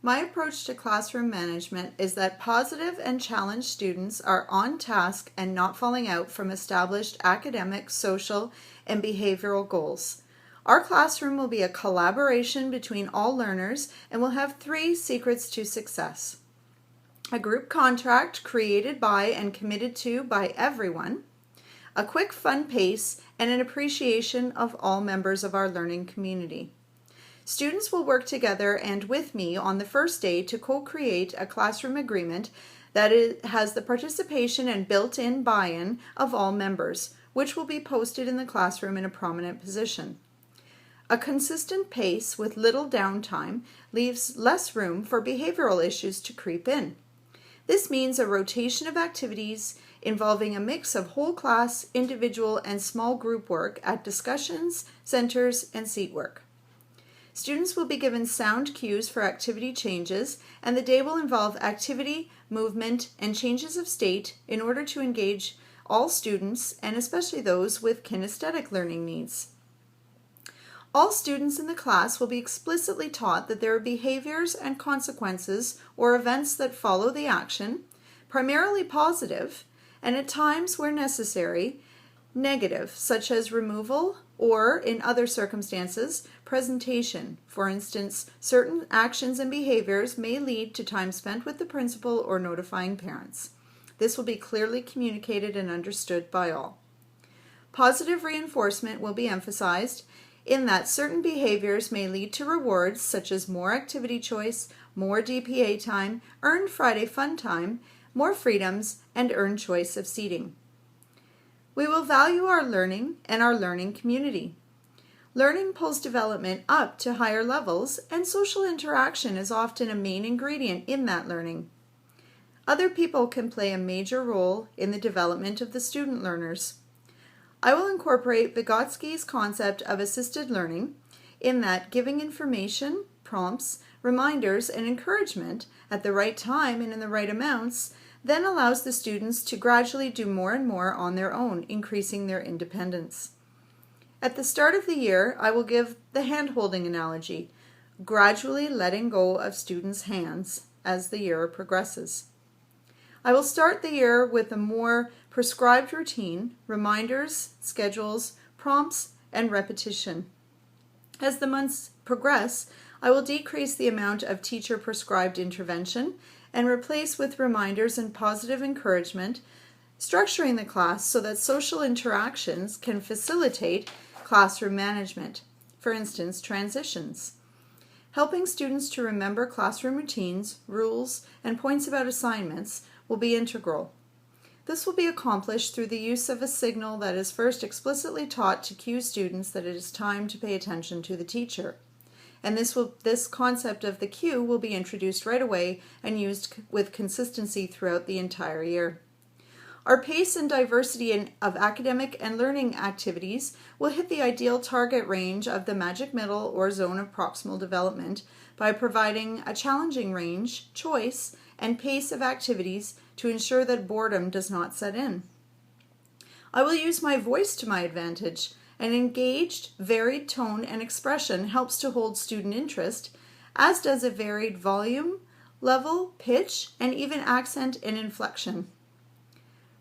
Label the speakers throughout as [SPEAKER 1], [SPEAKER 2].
[SPEAKER 1] My approach to classroom management is that positive and challenged students are on task and not falling out from established academic, social, and behavioral goals. Our classroom will be a collaboration between all learners and will have 3 secrets to success. A group contract created by and committed to by everyone, a quick fun pace, and an appreciation of all members of our learning community. Students will work together and with me on the first day to co-create a classroom agreement that has the participation and built-in buy-in of all members, which will be posted in the classroom in a prominent position. A consistent pace with little downtime leaves less room for behavioral issues to creep in. This means a rotation of activities involving a mix of whole class, individual, and small group work at discussions, centers, and seat work. Students will be given sound cues for activity changes, and the day will involve activity, movement, and changes of state in order to engage all students, and especially those with kinesthetic learning needs. All students in the class will be explicitly taught that there are behaviors and consequences or events that follow the action, primarily positive, and at times where necessary, negative, such as removal or, in other circumstances, presentation. For instance, certain actions and behaviors may lead to time spent with the principal or notifying parents. This will be clearly communicated and understood by all. Positive reinforcement will be emphasized in that certain behaviors may lead to rewards such as more activity choice, more DPA time, earned Friday fun time, more freedoms, and earned choice of seating. We will value our learning and our learning community. Learning pulls development up to higher levels, and social interaction is often a main ingredient in that learning. Other people can play a major role in the development of the student learners. I will incorporate Vygotsky's concept of assisted learning in that giving information, prompts, reminders, and encouragement at the right time and in the right amounts then allows the students to gradually do more and more on their own, increasing their independence. At the start of the year, I will give the hand-holding analogy, gradually letting go of students' hands as the year progresses. I will start the year with a more prescribed routine, reminders, schedules, prompts, and repetition. As the months progress, I will decrease the amount of teacher-prescribed intervention and replace with reminders and positive encouragement, structuring the class so that social interactions can facilitate classroom management, for instance, transitions. Helping students to remember classroom routines, rules, and points about assignments will be integral. This will be accomplished through the use of a signal that is first explicitly taught to cue students that it is time to pay attention to the teacher. And this concept of the cue will be introduced right away and used with consistency throughout the entire year. Our pace and diversity of academic and learning activities will hit the ideal target range of the magic middle or zone of proximal development by providing a challenging range, choice, and pace of activities to ensure that boredom does not set in. I will use my voice to my advantage. An engaged, varied tone and expression helps to hold student interest, as does a varied volume, level, pitch, and even accent and inflection.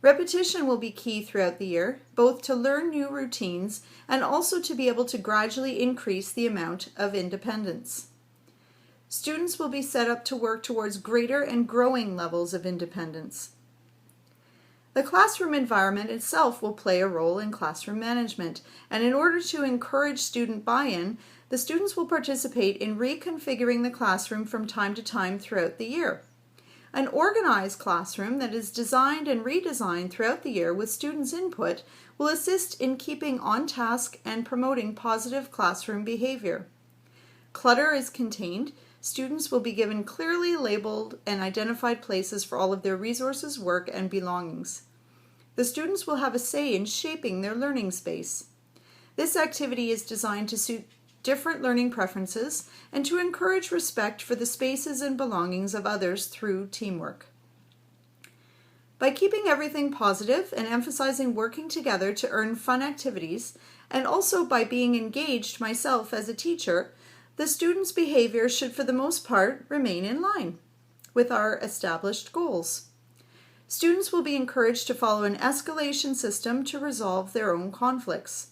[SPEAKER 1] Repetition will be key throughout the year, both to learn new routines and also to be able to gradually increase the amount of independence. Students will be set up to work towards greater and growing levels of independence. The classroom environment itself will play a role in classroom management, and in order to encourage student buy-in, the students will participate in reconfiguring the classroom from time to time throughout the year. An organized classroom that is designed and redesigned throughout the year with students' input will assist in keeping on task and promoting positive classroom behavior. Clutter is contained. Students will be given clearly labeled and identified places for all of their resources, work, and belongings. The students will have a say in shaping their learning space. This activity is designed to suit different learning preferences and to encourage respect for the spaces and belongings of others through teamwork. By keeping everything positive and emphasizing working together to earn fun activities, and also by being engaged myself as a teacher, the students' behavior should for the most part remain in line with our established goals. Students will be encouraged to follow an escalation system to resolve their own conflicts.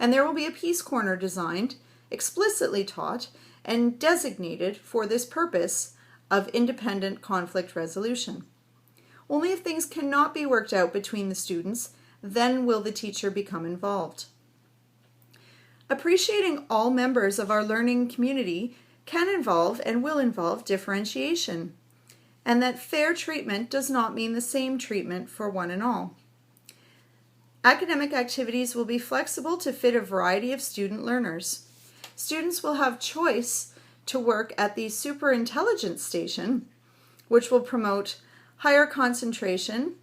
[SPEAKER 1] And there will be a Peace Corner designed, explicitly taught, and designated for this purpose of independent conflict resolution. Only if things cannot be worked out between the students, then will the teacher become involved. Appreciating all members of our learning community can involve and will involve differentiation, and that fair treatment does not mean the same treatment for one and all. Academic activities will be flexible to fit a variety of student learners. Students will have choice to work at the superintelligence station, which will promote higher concentration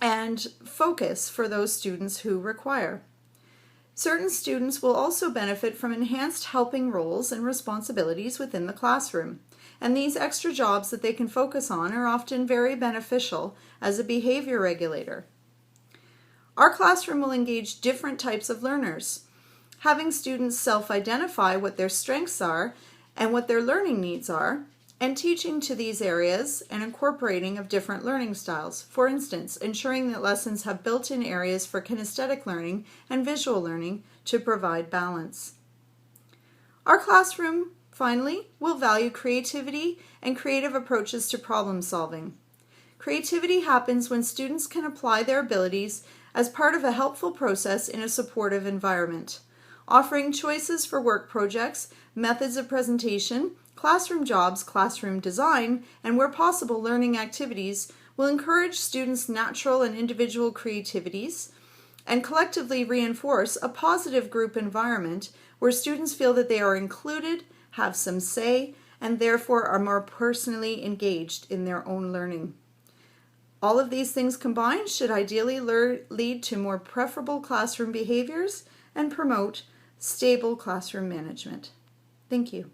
[SPEAKER 1] and focus for those students who require. Certain students will also benefit from enhanced helping roles and responsibilities within the classroom, and these extra jobs that they can focus on are often very beneficial as a behavior regulator. Our classroom will engage different types of learners, having students self-identify what their strengths are and what their learning needs are, and teaching to these areas and incorporating of different learning styles. For instance, ensuring that lessons have built-in areas for kinesthetic learning and visual learning to provide balance. Our classroom, finally, will value creativity and creative approaches to problem solving. Creativity happens when students can apply their abilities as part of a helpful process in a supportive environment. Offering choices for work projects, methods of presentation, classroom jobs, classroom design, and where possible learning activities will encourage students' natural and individual creativities and collectively reinforce a positive group environment where students feel that they are included, have some say, and therefore are more personally engaged in their own learning. All of these things combined should ideally lead to more preferable classroom behaviors and promote stable classroom management. Thank you.